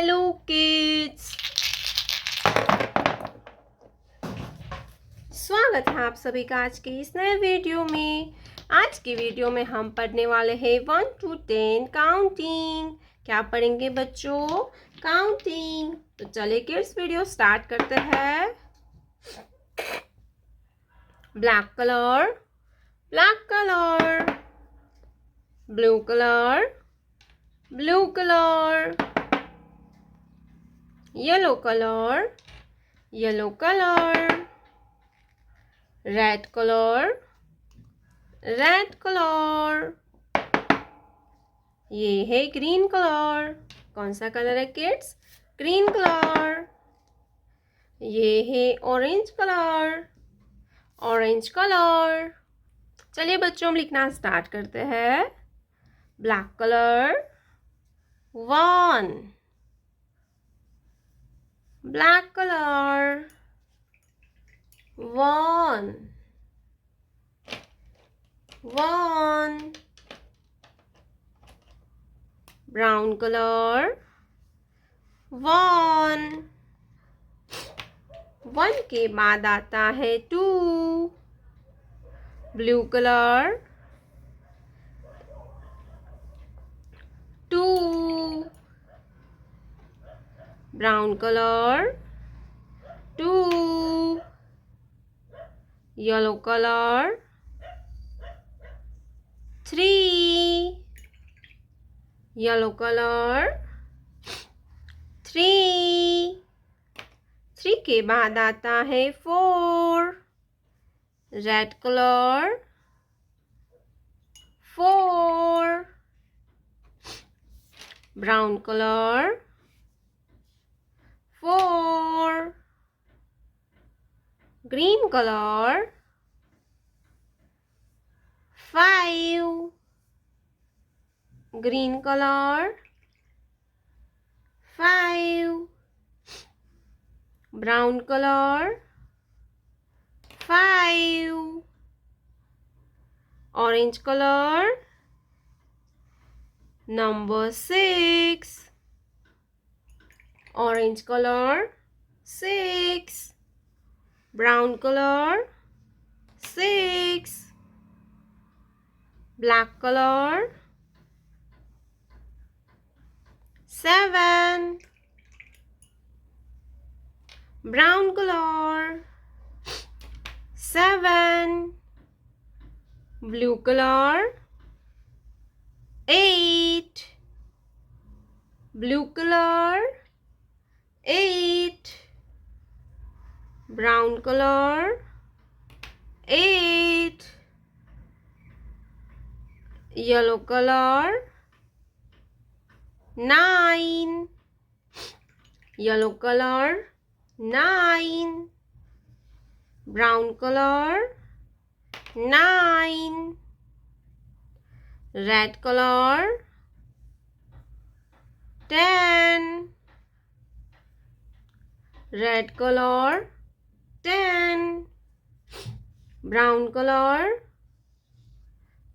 Hello kids, स्वागत है आप सभी का आज के इस नए वीडियो में। आज की वीडियो में हम पढ़ने वाले हैं 1 to 10 काउंटिंग। क्या पढ़ेंगे बच्चों? काउंटिंग। तो चलिए किड्स वीडियो स्टार्ट करते हैं। Black colour, black colour, blue colour, blue colour, yellow colour, yellow colour, red colour, red colour, ये है ग्रीन कलर। कौन सा कलर है किड्स? Green colour. ये है ऑरेंज कलर, ऑरेंज कलर। चलिए बच्चों हम लिखना स्टार्ट करते हैं। Black colour 1, black colour 1, 1, brown colour 1, 1 के बाद आता है 2, blue colour 2, brown colour 2, yellow colour 3, yellow colour 3, 3 के बाद आता है 4, red colour 4, brown colour 4, green colour 5, green colour 5, brown colour 5, orange colour number 6, orange colour 6, brown colour 6, black colour 7, brown color 7, blue color 8, blue color 8, brown color 8, yellow color 9, yellow color 9, brown color 9, red color 10, red color 10, brown color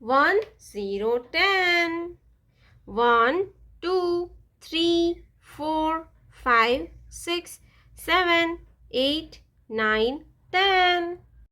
1 0 10, 1 2 3 4 5 6 7 8 9 10.